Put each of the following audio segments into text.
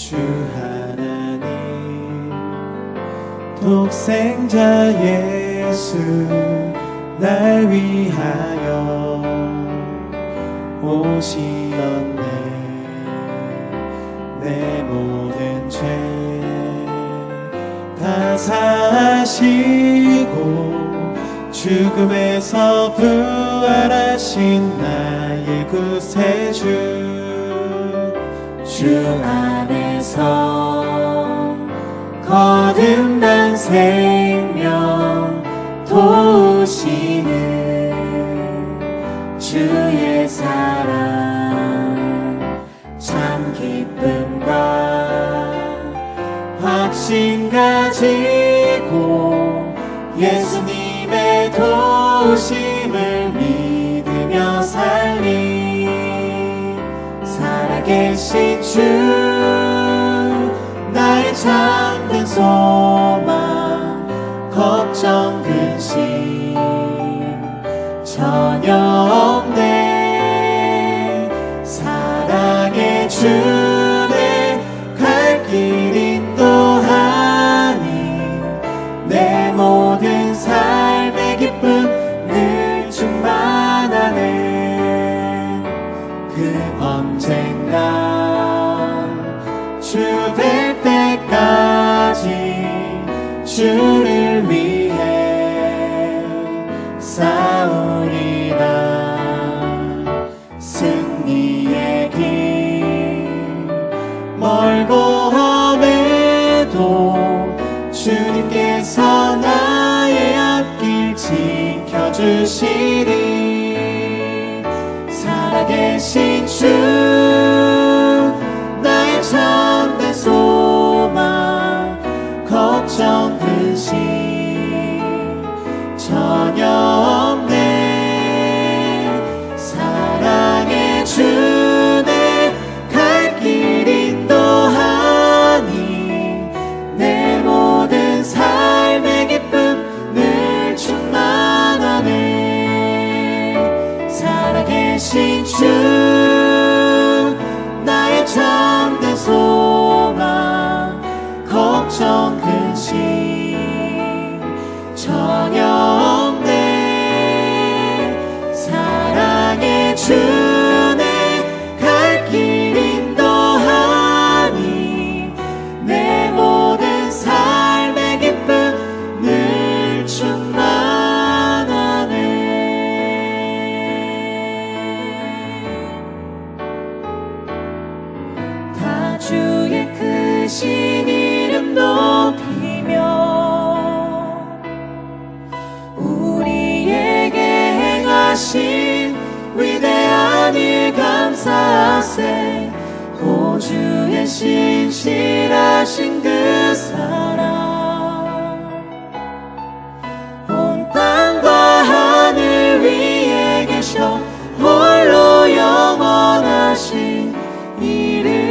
주 하나님 독생자 예수 날 위하여 오시었네. 내 모든 죄 다 사하시고 죽음에서 부활하신 나의 구세주 주 안에서 거듭난 생명 도우시는 주의 사랑 참 기쁨과 확신 가지고 예수님의 도우심을 믿으며 살리 살아계신 주 나의 참된 소망 걱정 근심 전혀 없네. 사랑의 주내 갈 길 인도하니 내 모든 삶의 기쁨 늘 충만하네. 그 언젠가 주 될 때까지 주를 위해 싸우리라. 승리의 길 멀고 험해도 주님께서 나의 앞길 지켜주시리. 살아계신 주 나의 참된 소망 걱정 근심 전혀 없네. 사랑의 주내 갈 길 인도하니 내 모든 삶의 기쁨 늘 충만하네. 살아계신 주 나의 참된 소망 걱정 근심 전혀 없네. 사랑의 주내 갈 길 인도하니 내 모든 삶의 기쁨 늘 충만하네. 다 주의 크신 이름 높이며 우리에게 행하신 위대한 일 감사하세. 오 주의 신실하신 그 사랑 온 땅과 하늘 위에 계셔 홀로 영원하신 이름.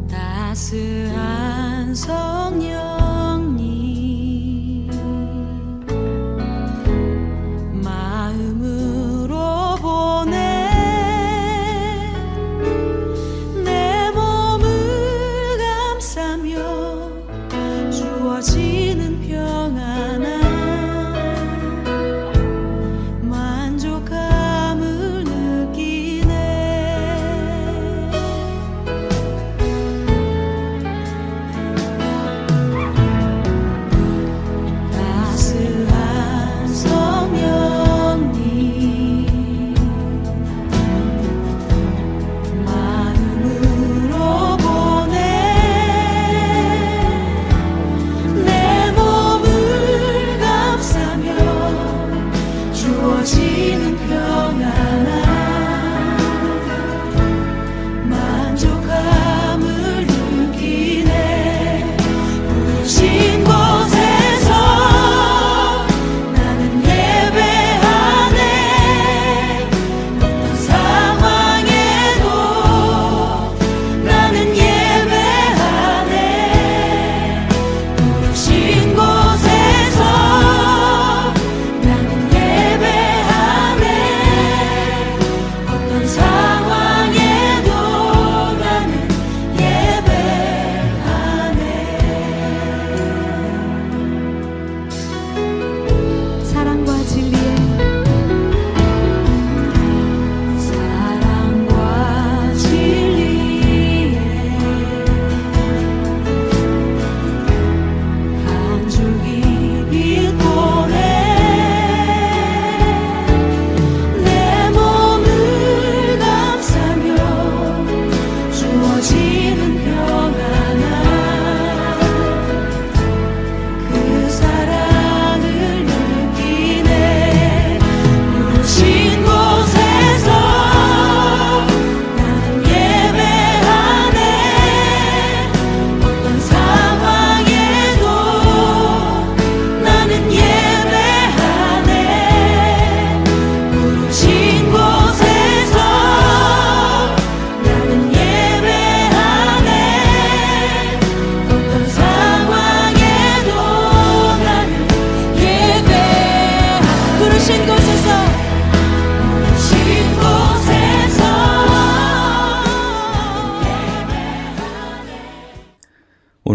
따스한 성령님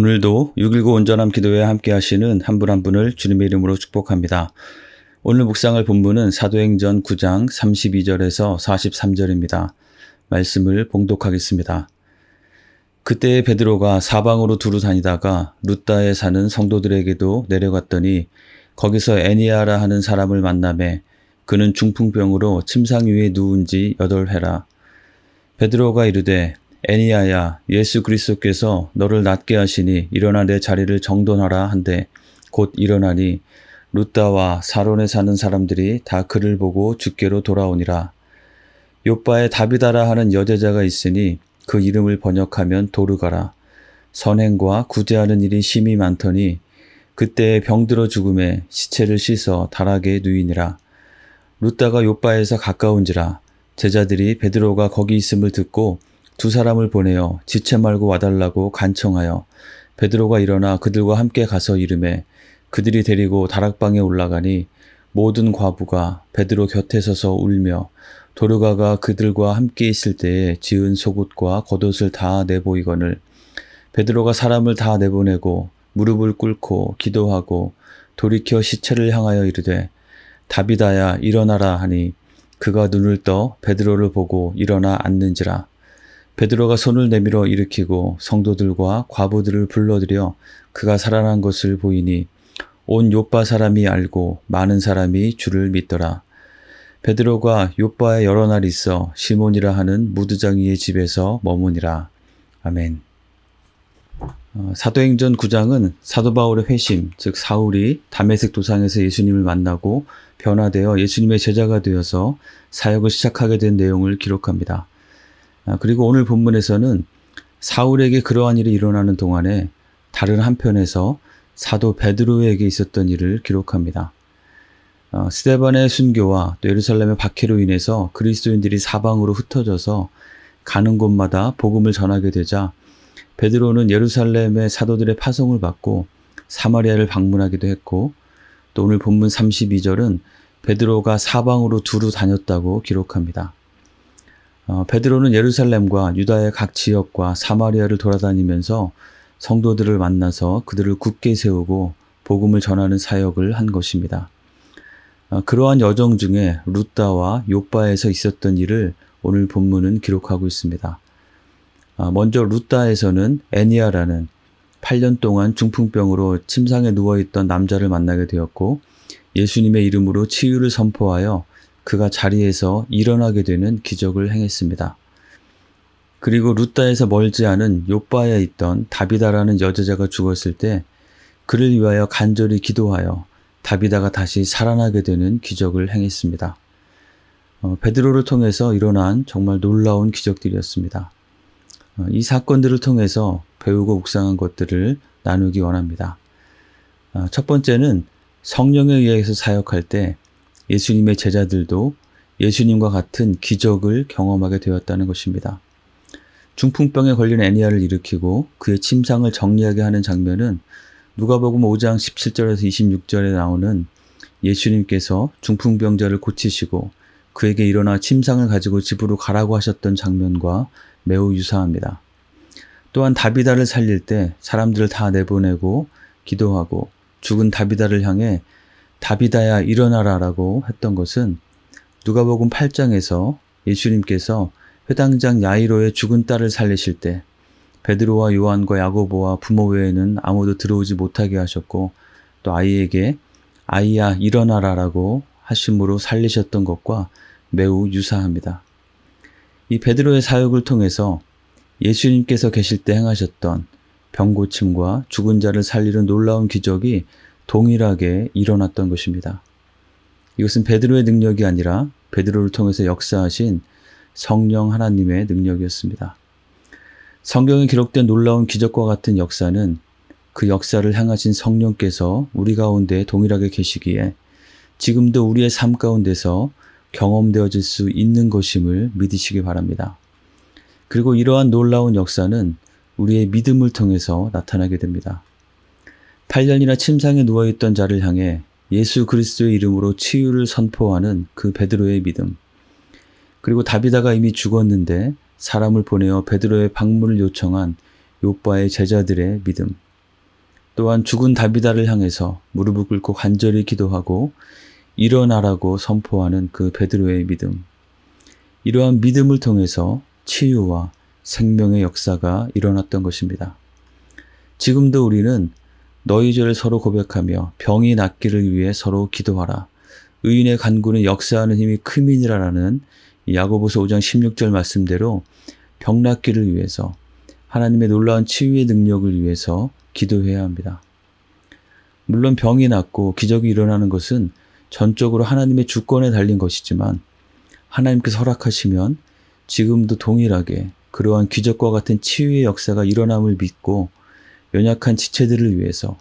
오늘도 6.19 온전함 기도회에 함께 하시는 한 분 한 분을 주님의 이름으로 축복합니다. 오늘 묵상할 본문은 사도행전 9장 32절에서 43절입니다. 말씀을 봉독하겠습니다. 그때 베드로가 사방으로 두루 다니다가 룻다에 사는 성도들에게도 내려갔더니 거기서 애니아라 하는 사람을 만나매 그는 중풍병으로 침상 위에 누운 지 8회라. 베드로가 이르되 애니아야, 예수 그리스도께서 너를 낫게 하시니 일어나 내 자리를 정돈하라 한데 곧 일어나니 룻다와 사론에 사는 사람들이 다 그를 보고 주께로 돌아오니라. 욥바에 다비다라 하는 여제자가 있으니 그 이름을 번역하면 도르가라. 선행과 구제하는 일이 심히 많더니 그때에 병들어 죽음에 시체를 씻어 다락에 누이니라. 룻다가 욥바에서 가까운지라. 제자들이 베드로가 거기 있음을 듣고 두 사람을 보내어 지체 말고 와달라고 간청하여 베드로가 일어나 그들과 함께 가서 이르매 그들이 데리고 다락방에 올라가니 모든 과부가 베드로 곁에 서서 울며 도르가가 그들과 함께 있을 때에 지은 속옷과 겉옷을 다 내보이거늘 베드로가 사람을 다 내보내고 무릎을 꿇고 기도하고 돌이켜 시체를 향하여 이르되 다비다야 일어나라 하니 그가 눈을 떠 베드로를 보고 일어나 앉는지라. 베드로가 손을 내밀어 일으키고 성도들과 과부들을 불러들여 그가 살아난 것을 보이니 온 욥바 사람이 알고 많은 사람이 주를 믿더라. 베드로가 욥바에 여러 날 있어 시몬이라 하는 무드장이의 집에서 머무니라. 아멘. 사도행전 9장은 사도 바울의 회심, 즉 사울이 다메섹 도상에서 예수님을 만나고 변화되어 예수님의 제자가 되어서 사역을 시작하게 된 내용을 기록합니다. 그리고 오늘 본문에서는 사울에게 그러한 일이 일어나는 동안에 다른 한편에서 사도 베드로에게 있었던 일을 기록합니다. 스데반의 순교와 또 예루살렘의 박해로 인해서 그리스도인들이 사방으로 흩어져서 가는 곳마다 복음을 전하게 되자 베드로는 예루살렘의 사도들의 파송을 받고 사마리아를 방문하기도 했고 또 오늘 본문 32절은 베드로가 사방으로 두루 다녔다고 기록합니다. 베드로는 예루살렘과 유다의 각 지역과 사마리아를 돌아다니면서 성도들을 만나서 그들을 굳게 세우고 복음을 전하는 사역을 한 것입니다. 그러한 여정 중에 룻다와 욥바에서 있었던 일을 오늘 본문은 기록하고 있습니다. 먼저 룻다에서는 애니아라는 8년 동안 중풍병으로 침상에 누워있던 남자를 만나게 되었고 예수님의 이름으로 치유를 선포하여 그가 자리에서 일어나게 되는 기적을 행했습니다. 그리고 룻다에서 멀지 않은 욥바에 있던 다비다라는 여제자가 죽었을 때 그를 위하여 간절히 기도하여 다비다가 다시 살아나게 되는 기적을 행했습니다. 베드로를 통해서 일어난 정말 놀라운 기적들이었습니다. 이 사건들을 통해서 배우고 묵상한 것들을 나누기 원합니다. 첫 번째는 성령에 의해서 사역할 때 예수님의 제자들도 예수님과 같은 기적을 경험하게 되었다는 것입니다. 중풍병에 걸린 애니아를 일으키고 그의 침상을 정리하게 하는 장면은 누가복음 5장 17절에서 26절에 나오는 예수님께서 중풍병자를 고치시고 그에게 일어나 침상을 가지고 집으로 가라고 하셨던 장면과 매우 유사합니다. 또한 다비다를 살릴 때 사람들을 다 내보내고 기도하고 죽은 다비다를 향해 다비다야 일어나라 라고 했던 것은 누가복음 8장에서 예수님께서 회당장 야이로의 죽은 딸을 살리실 때 베드로와 요한과 야고보와 부모 외에는 아무도 들어오지 못하게 하셨고 또 아이에게 아이야 일어나라 라고 하심으로 살리셨던 것과 매우 유사합니다. 이 베드로의 사역을 통해서 예수님께서 계실 때 행하셨던 병고침과 죽은 자를 살리는 놀라운 기적이 동일하게 일어났던 것입니다. 이것은 베드로의 능력이 아니라 베드로를 통해서 역사하신 성령 하나님의 능력이었습니다. 성경에 기록된 놀라운 기적과 같은 역사는 그 역사를 행하신 성령께서 우리 가운데 동일하게 계시기에 지금도 우리의 삶 가운데서 경험되어질 수 있는 것임을 믿으시기 바랍니다. 그리고 이러한 놀라운 역사는 우리의 믿음을 통해서 나타나게 됩니다. 8년이나 침상에 누워있던 자를 향해 예수 그리스도의 이름으로 치유를 선포하는 그 베드로의 믿음, 그리고 다비다가 이미 죽었는데 사람을 보내어 베드로의 방문을 요청한 욥바의 제자들의 믿음, 또한 죽은 다비다를 향해서 무릎을 꿇고 간절히 기도하고 일어나라고 선포하는 그 베드로의 믿음. 이러한 믿음을 통해서 치유와 생명의 역사가 일어났던 것입니다. 지금도 우리는 너희 죄를 서로 고백하며 병이 낫기를 위해 서로 기도하라. 의인의 간구는 역사하는 힘이 큼이니라라는 야고보서 5장 16절 말씀대로 병 낫기를 위해서 하나님의 놀라운 치유의 능력을 위해서 기도해야 합니다. 물론 병이 낫고 기적이 일어나는 것은 전적으로 하나님의 주권에 달린 것이지만 하나님께서 허락하시면 지금도 동일하게 그러한 기적과 같은 치유의 역사가 일어남을 믿고 연약한 지체들을 위해서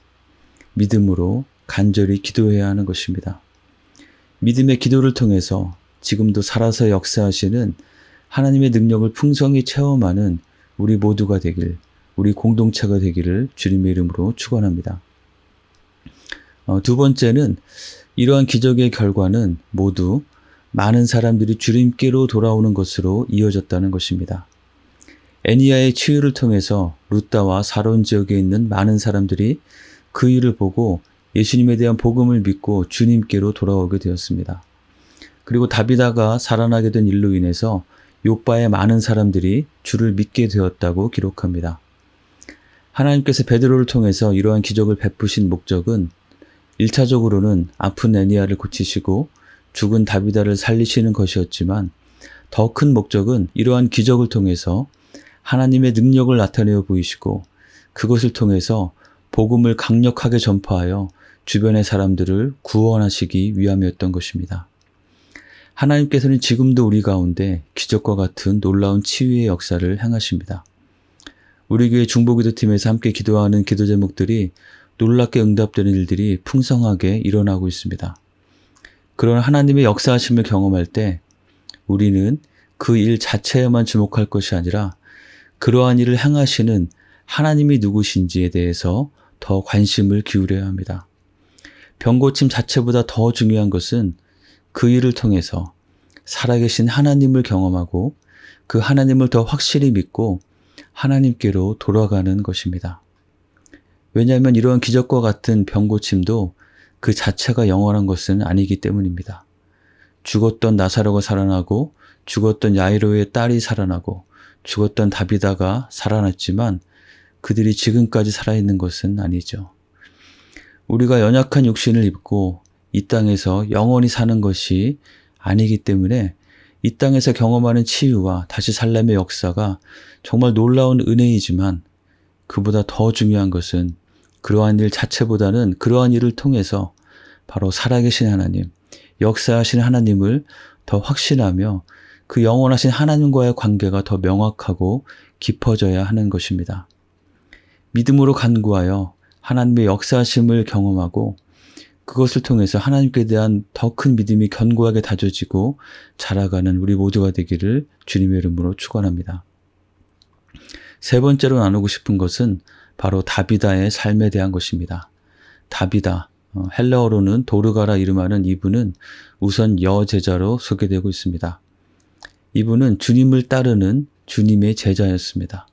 믿음으로 간절히 기도해야 하는 것입니다. 믿음의 기도를 통해서 지금도 살아서 역사하시는 하나님의 능력을 풍성히 체험하는 우리 모두가 되길, 우리 공동체가 되기를 주님의 이름으로 축원합니다. 두 번째는 이러한 기적의 결과는 모두 많은 사람들이 주님께로 돌아오는 것으로 이어졌다는 것입니다. 애니야의 치유를 통해서 루다와 사론 지역에 있는 많은 사람들이 그 일을 보고 예수님에 대한 복음을 믿고 주님께로 돌아오게 되었습니다. 그리고 다비다가 살아나게 된 일로 인해서 요바의 많은 사람들이 주를 믿게 되었다고 기록합니다. 하나님께서 베드로를 통해서 이러한 기적을 베푸신 목적은 1차적으로는 아픈 애니야를 고치시고 죽은 다비다를 살리시는 것이었지만 더 큰 목적은 이러한 기적을 통해서 하나님의 능력을 나타내어 보이시고 그것을 통해서 복음을 강력하게 전파하여 주변의 사람들을 구원하시기 위함이었던 것입니다. 하나님께서는 지금도 우리 가운데 기적과 같은 놀라운 치유의 역사를 행하십니다. 우리 교회 중보기도팀에서 함께 기도하는 기도 제목들이 놀랍게 응답되는 일들이 풍성하게 일어나고 있습니다. 그런 하나님의 역사하심을 경험할 때 우리는 그 일 자체에만 주목할 것이 아니라 그러한 일을 행하시는 하나님이 누구신지에 대해서 더 관심을 기울여야 합니다. 병고침 자체보다 더 중요한 것은 그 일을 통해서 살아계신 하나님을 경험하고 그 하나님을 더 확실히 믿고 하나님께로 돌아가는 것입니다. 왜냐하면 이러한 기적과 같은 병고침도 그 자체가 영원한 것은 아니기 때문입니다. 죽었던 나사로가 살아나고 죽었던 야이로의 딸이 살아나고 죽었던 다비다가 살아났지만 그들이 지금까지 살아있는 것은 아니죠. 우리가 연약한 육신을 입고 이 땅에서 영원히 사는 것이 아니기 때문에 이 땅에서 경험하는 치유와 다시 살림의 역사가 정말 놀라운 은혜이지만 그보다 더 중요한 것은 그러한 일 자체보다는 그러한 일을 통해서 바로 살아계신 하나님, 역사하신 하나님을 더 확신하며 그 영원하신 하나님과의 관계가 더 명확하고 깊어져야 하는 것입니다. 믿음으로 간구하여 하나님의 역사하심을 경험하고 그것을 통해서 하나님께 대한 더 큰 믿음이 견고하게 다져지고 자라가는 우리 모두가 되기를 주님의 이름으로 축원합니다. 세 번째로 나누고 싶은 것은 바로 다비다의 삶에 대한 것입니다. 다비다, 헬라어로는 도르가라 이름하는 이분은 우선 여제자로 소개되고 있습니다. 이분은 주님을 따르는 주님의 제자였습니다.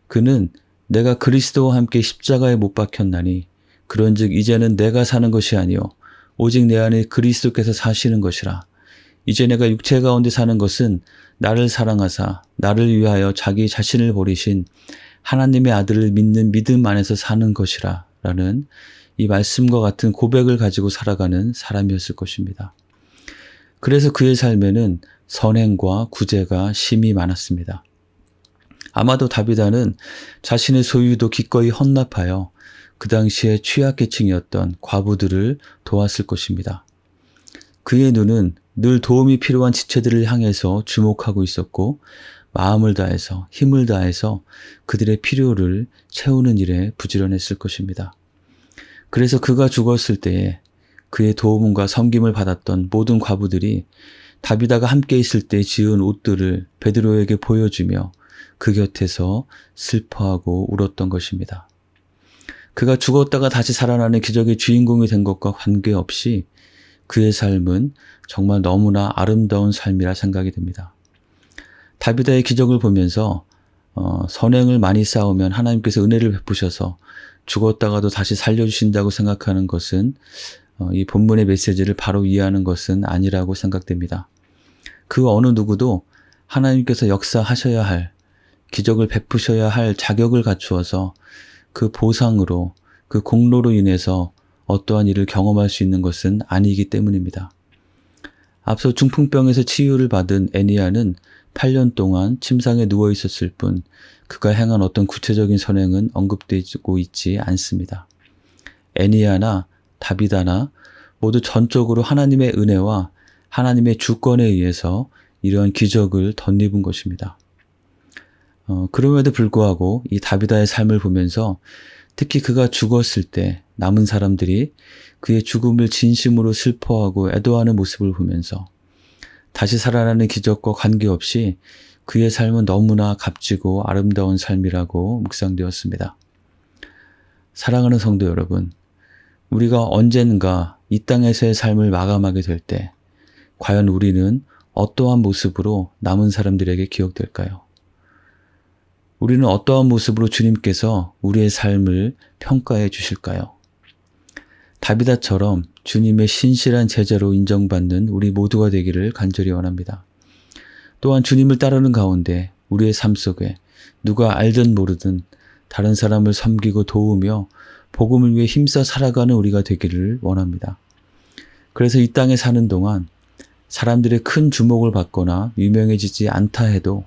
그는 내가 그리스도와 함께 십자가에 못 박혔나니 그런즉 이제는 내가 사는 것이 아니요 오직 내 안에 그리스도께서 사시는 것이라. 이제 내가 육체 가운데 사는 것은 나를 사랑하사 나를 위하여 자기 자신을 버리신 하나님의 아들을 믿는 믿음 안에서 사는 것이라 라는 이 말씀과 같은 고백을 가지고 살아가는 사람이었을 것입니다. 그래서 그의 삶에는 선행과 구제가 심히 많았습니다. 아마도 다비다는 자신의 소유도 기꺼이 헌납하여 그 당시에 취약계층이었던 과부들을 도왔을 것입니다. 그의 눈은 늘 도움이 필요한 지체들을 향해서 주목하고 있었고 마음을 다해서 힘을 다해서 그들의 필요를 채우는 일에 부지런했을 것입니다. 그래서 그가 죽었을 때에 그의 도움과 섬김을 받았던 모든 과부들이 다비다가 함께 있을 때 지은 옷들을 베드로에게 보여주며 그 곁에서 슬퍼하고 울었던 것입니다. 그가 죽었다가 다시 살아나는 기적의 주인공이 된 것과 관계없이 그의 삶은 정말 너무나 아름다운 삶이라 생각이 됩니다. 다비다의 기적을 보면서 선행을 많이 쌓으면 하나님께서 은혜를 베푸셔서 죽었다가도 다시 살려주신다고 생각하는 것은 이 본문의 메시지를 바로 이해하는 것은 아니라고 생각됩니다. 그 어느 누구도 하나님께서 역사하셔야 할, 기적을 베푸셔야 할 자격을 갖추어서 그 보상으로, 그 공로로 인해서 어떠한 일을 경험할 수 있는 것은 아니기 때문입니다. 앞서 중풍병에서 치유를 받은 애니야는 8년 동안 침상에 누워 있었을 뿐 그가 행한 어떤 구체적인 선행은 언급되고 있지 않습니다. 애니야나 다비다나 모두 전적으로 하나님의 은혜와 하나님의 주권에 의해서 이러한 기적을 덧입은 것입니다. 그럼에도 불구하고 이 다비다의 삶을 보면서 특히 그가 죽었을 때 남은 사람들이 그의 죽음을 진심으로 슬퍼하고 애도하는 모습을 보면서 다시 살아나는 기적과 관계없이 그의 삶은 너무나 값지고 아름다운 삶이라고 묵상되었습니다. 사랑하는 성도 여러분, 우리가 언젠가 이 땅에서의 삶을 마감하게 될 때 과연 우리는 어떠한 모습으로 남은 사람들에게 기억될까요? 우리는 어떠한 모습으로 주님께서 우리의 삶을 평가해 주실까요? 다비다처럼 주님의 신실한 제자로 인정받는 우리 모두가 되기를 간절히 원합니다. 또한 주님을 따르는 가운데 우리의 삶 속에 누가 알든 모르든 다른 사람을 섬기고 도우며 복음을 위해 힘써 살아가는 우리가 되기를 원합니다. 그래서 이 땅에 사는 동안 사람들의 큰 주목을 받거나 유명해지지 않다 해도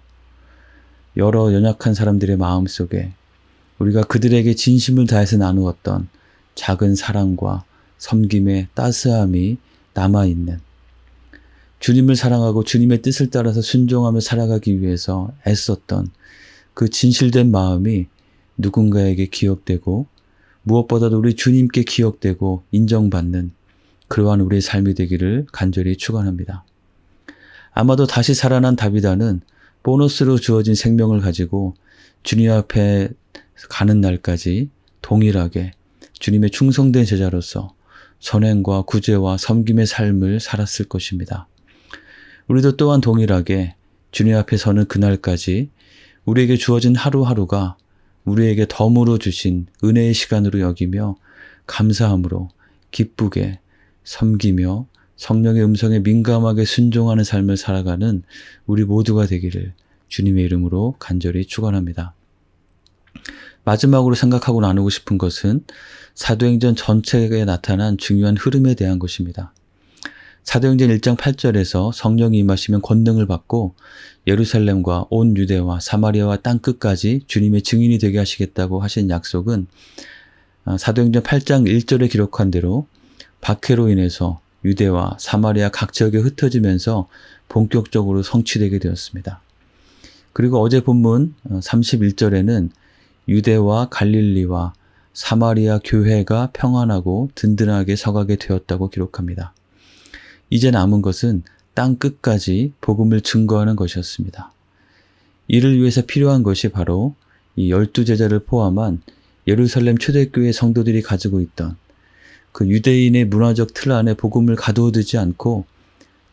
여러 연약한 사람들의 마음 속에 우리가 그들에게 진심을 다해서 나누었던 작은 사랑과 섬김의 따스함이 남아있는, 주님을 사랑하고 주님의 뜻을 따라서 순종하며 살아가기 위해서 애썼던 그 진실된 마음이 누군가에게 기억되고 무엇보다도 우리 주님께 기억되고 인정받는 그러한 우리의 삶이 되기를 간절히 축원합니다. 아마도 다시 살아난 다비다는 보너스로 주어진 생명을 가지고 주님 앞에 가는 날까지 동일하게 주님의 충성된 제자로서 선행과 구제와 섬김의 삶을 살았을 것입니다. 우리도 또한 동일하게 주님 앞에 서는 그날까지 우리에게 주어진 하루하루가 우리에게 덤으로 주신 은혜의 시간으로 여기며 감사함으로 기쁘게 섬기며 성령의 음성에 민감하게 순종하는 삶을 살아가는 우리 모두가 되기를 주님의 이름으로 간절히 축원합니다. 마지막으로 생각하고 나누고 싶은 것은 사도행전 전체에 나타난 중요한 흐름에 대한 것입니다. 사도행전 1장 8절에서 성령이 임하시면 권능을 받고 예루살렘과 온 유대와 사마리아와 땅끝까지 주님의 증인이 되게 하시겠다고 하신 약속은 사도행전 8장 1절에 기록한 대로 박해로 인해서 유대와 사마리아 각 지역에 흩어지면서 본격적으로 성취되게 되었습니다. 그리고 어제 본문 31절에는 유대와 갈릴리와 사마리아 교회가 평안하고 든든하게 서가게 되었다고 기록합니다. 이제 남은 것은 땅 끝까지 복음을 증거하는 것이었습니다. 이를 위해서 필요한 것이 바로 이 12제자를 포함한 예루살렘 초대교회 성도들이 가지고 있던 그 유대인의 문화적 틀 안에 복음을 가두어두지 않고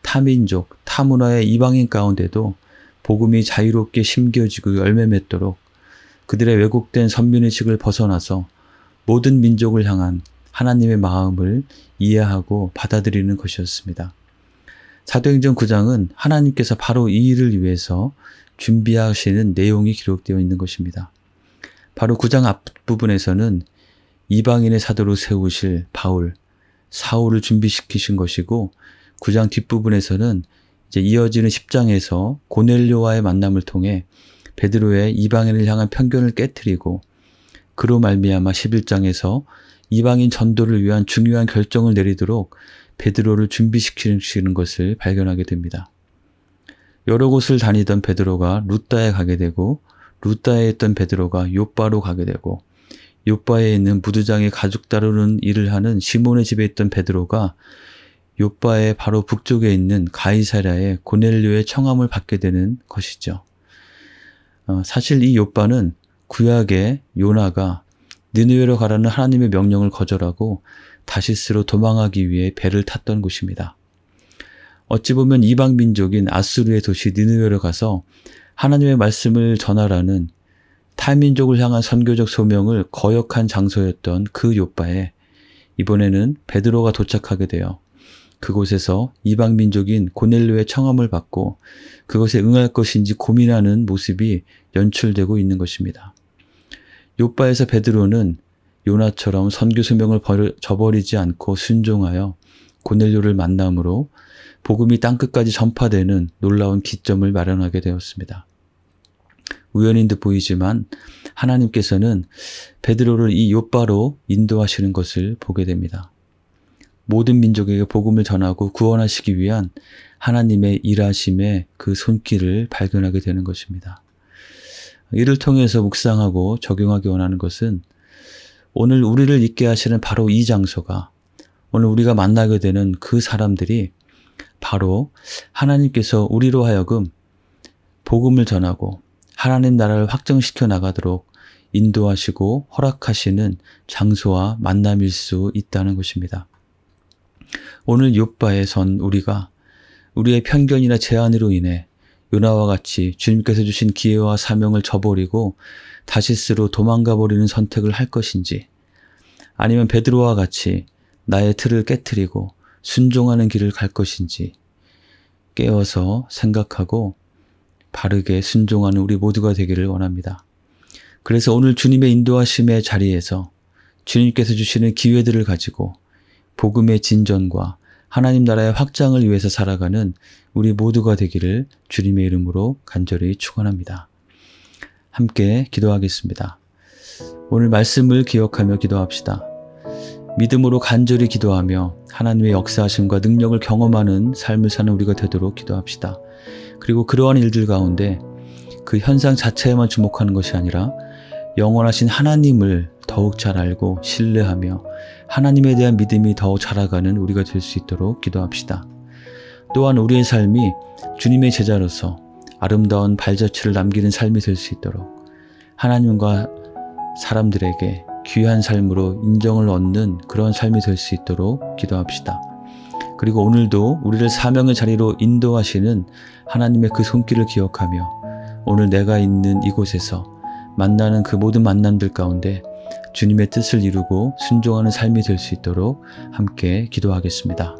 타민족, 타문화의 이방인 가운데도 복음이 자유롭게 심겨지고 열매 맺도록 그들의 왜곡된 선민의식을 벗어나서 모든 민족을 향한 하나님의 마음을 이해하고 받아들이는 것이었습니다. 사도행전 9장은 하나님께서 바로 이 일을 위해서 준비하시는 내용이 기록되어 있는 것입니다. 바로 9장 앞부분에서는 이방인의 사도로 세우실 바울, 사울을 준비시키신 것이고 9장 뒷부분에서는 이제 이어지는 10장에서 고넬료와의 만남을 통해 베드로의 이방인을 향한 편견을 깨트리고 그로 말미암아 11장에서 이방인 전도를 위한 중요한 결정을 내리도록 베드로를 준비시키는 것을 발견하게 됩니다. 여러 곳을 다니던 베드로가 루다에 가게 되고 루다에 있던 베드로가 요빠로 가게 되고 요빠에 있는 무두장의 가죽 다루는 일을 하는 시몬의 집에 있던 베드로가 요빠의 바로 북쪽에 있는 가이사랴의 고넬료의 청함을 받게 되는 것이죠. 사실 이 요빠는 구약의 요나가 느느웨로 가라는 하나님의 명령을 거절하고 다시스로 도망하기 위해 배를 탔던 곳입니다. 어찌 보면 이방 민족인 아수르의 도시 느느웨로 가서 하나님의 말씀을 전하라는 타민족을 향한 선교적 소명을 거역한 장소였던 그 요바에 이번에는 베드로가 도착하게 되어 그곳에서 이방 민족인 고넬료의 청함을 받고 그것에 응할 것인지 고민하는 모습이 연출되고 있는 것입니다. 요바에서 베드로는 요나처럼 선교 소명을 저버리지 않고 순종하여 고넬료를 만남으로 복음이 땅끝까지 전파되는 놀라운 기점을 마련하게 되었습니다. 우연인 듯 보이지만 하나님께서는 베드로를 이 요바로 인도하시는 것을 보게 됩니다. 모든 민족에게 복음을 전하고 구원하시기 위한 하나님의 일하심의 그 손길을 발견하게 되는 것입니다. 이를 통해서 묵상하고 적용하기 원하는 것은 오늘 우리를 있게 하시는 바로 이 장소가 오늘 우리가 만나게 되는 그 사람들이 바로 하나님께서 우리로 하여금 복음을 전하고 하나님 나라를 확정시켜 나가도록 인도하시고 허락하시는 장소와 만남일 수 있다는 것입니다. 오늘 욥바에 선 우리가 우리의 편견이나 제한으로 인해 요나와 같이 주님께서 주신 기회와 사명을 저버리고 다시스로 도망가 버리는 선택을 할 것인지, 아니면 베드로와 같이 나의 틀을 깨트리고 순종하는 길을 갈 것인지 깨어서 생각하고 바르게 순종하는 우리 모두가 되기를 원합니다. 그래서 오늘 주님의 인도하심의 자리에서 주님께서 주시는 기회들을 가지고 복음의 진전과 하나님 나라의 확장을 위해서 살아가는 우리 모두가 되기를 주님의 이름으로 간절히 축원합니다. 함께 기도하겠습니다. 오늘 말씀을 기억하며 기도합시다. 믿음으로 간절히 기도하며 하나님의 역사하심과 능력을 경험하는 삶을 사는 우리가 되도록 기도합시다. 그리고 그러한 일들 가운데 그 현상 자체에만 주목하는 것이 아니라 영원하신 하나님을 더욱 잘 알고 신뢰하며 하나님에 대한 믿음이 더욱 자라가는 우리가 될 수 있도록 기도합시다. 또한 우리의 삶이 주님의 제자로서 아름다운 발자취를 남기는 삶이 될 수 있도록 하나님과 사람들에게 귀한 삶으로 인정을 얻는 그런 삶이 될 수 있도록 기도합시다. 그리고 오늘도 우리를 사명의 자리로 인도하시는 하나님의 그 손길을 기억하며 오늘 내가 있는 이곳에서 만나는 그 모든 만남들 가운데 주님의 뜻을 이루고 순종하는 삶이 될 수 있도록 함께 기도하겠습니다.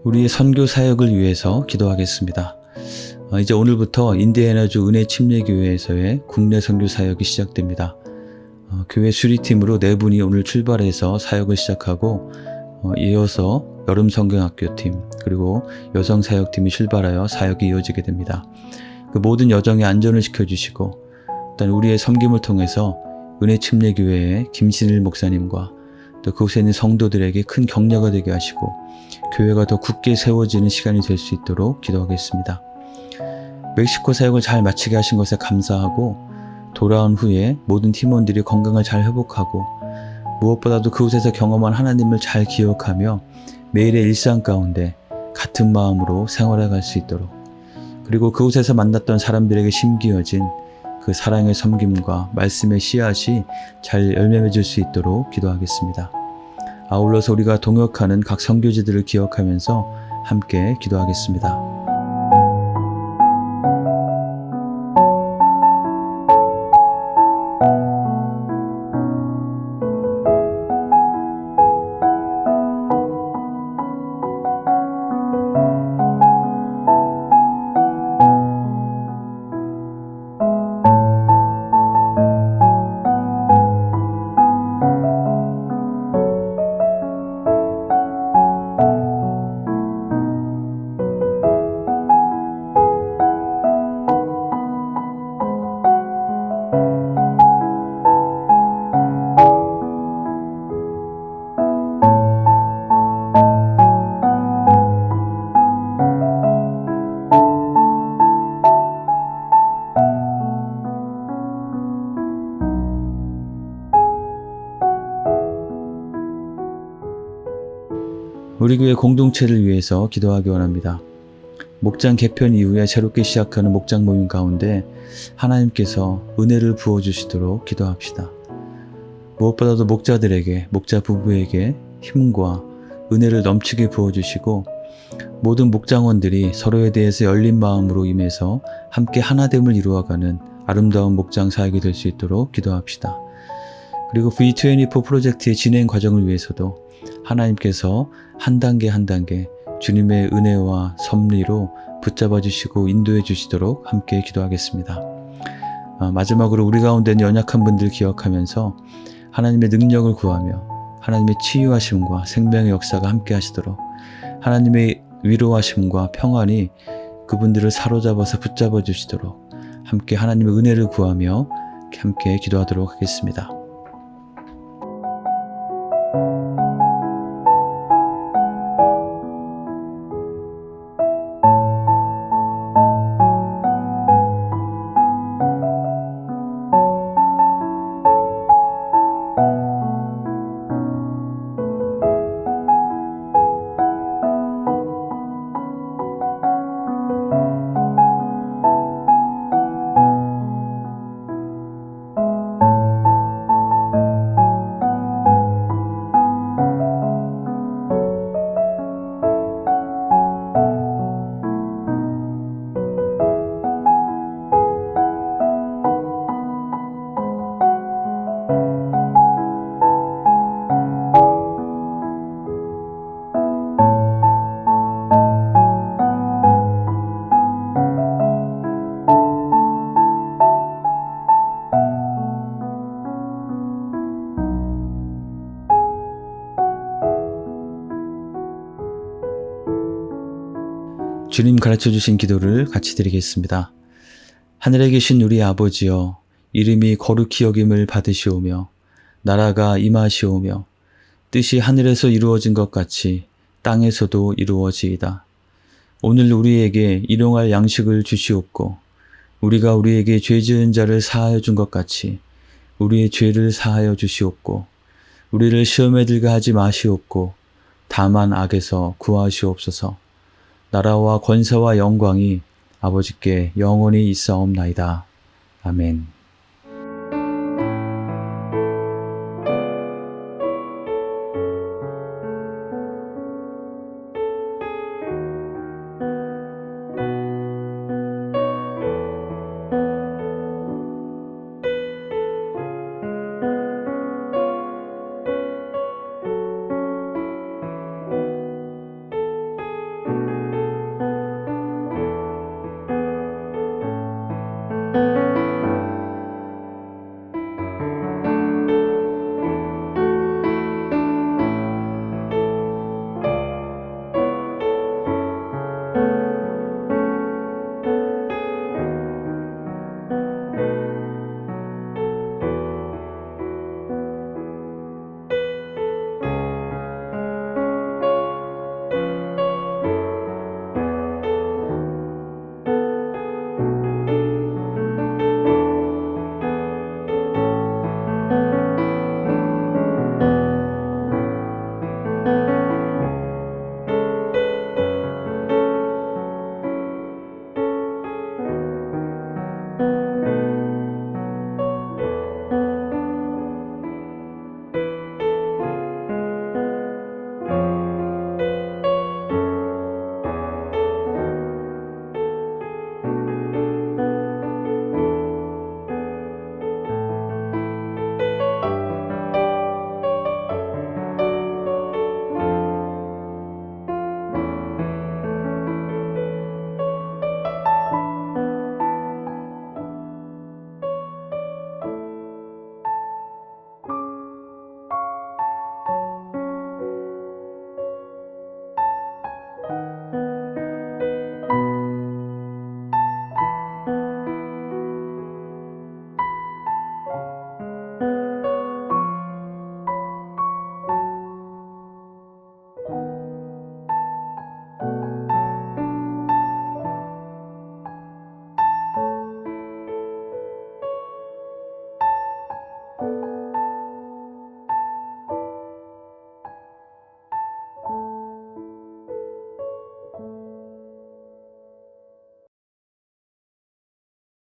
우리의 선교 사역을 위해서 기도하겠습니다. 이제 오늘부터 인디애나주 은혜침례교회에서의 국내 선교 사역이 시작됩니다. 교회 수리팀으로 4분이 오늘 출발해서 사역을 시작하고 이어서 여름 성경학교팀 그리고 여성 사역팀이 출발하여 사역이 이어지게 됩니다. 그 모든 여정의 안전을 지켜주시고 일단 우리의 섬김을 통해서 은혜침례교회의 김신일 목사님과 또 그곳에 있는 성도들에게 큰 격려가 되게 하시고 교회가 더 굳게 세워지는 시간이 될 수 있도록 기도하겠습니다. 멕시코 사역을 잘 마치게 하신 것에 감사하고 돌아온 후에 모든 팀원들이 건강을 잘 회복하고 무엇보다도 그곳에서 경험한 하나님을 잘 기억하며 매일의 일상 가운데 같은 마음으로 생활해 갈 수 있도록, 그리고 그곳에서 만났던 사람들에게 심기어진 그 사랑의 섬김과 말씀의 씨앗이 잘 열매 맺을 수 있도록 기도하겠습니다. 아울러서 우리가 동역하는 각 선교지들을 기억하면서 함께 기도하겠습니다. 우리 교회 공동체를 위해서 기도하기 원합니다. 목장 개편 이후에 새롭게 시작하는 목장 모임 가운데 하나님께서 은혜를 부어주시도록 기도합시다. 무엇보다도 목자들에게, 목자 부부에게 힘과 은혜를 넘치게 부어주시고 모든 목장원들이 서로에 대해서 열린 마음으로 임해서 함께 하나됨을 이루어가는 아름다운 목장 사역이 될 수 있도록 기도합시다. 그리고 V24 프로젝트의 진행 과정을 위해서도 하나님께서 한 단계 한 단계 주님의 은혜와 섭리로 붙잡아 주시고 인도해 주시도록 함께 기도하겠습니다. 마지막으로 우리 가운데 있는 연약한 분들 기억하면서 하나님의 능력을 구하며 하나님의 치유하심과 생명의 역사가 함께 하시도록 하나님의 위로하심과 평안이 그분들을 사로잡아서 붙잡아 주시도록 함께 하나님의 은혜를 구하며 함께 기도하도록 하겠습니다. 주님 가르쳐 주신 기도를 같이 드리겠습니다. 하늘에 계신 우리 아버지여, 이름이 거룩히 여김을 받으시오며 나라가 임하시오며 뜻이 하늘에서 이루어진 것 같이 땅에서도 이루어지이다. 오늘 우리에게 일용할 양식을 주시옵고 우리가 우리에게 죄 지은 자를 사하여 준 것 같이 우리의 죄를 사하여 주시옵고 우리를 시험에 들게 하지 마시옵고 다만 악에서 구하시옵소서. 나라와 권세와 영광이 아버지께 영원히 있사옵나이다. 아멘.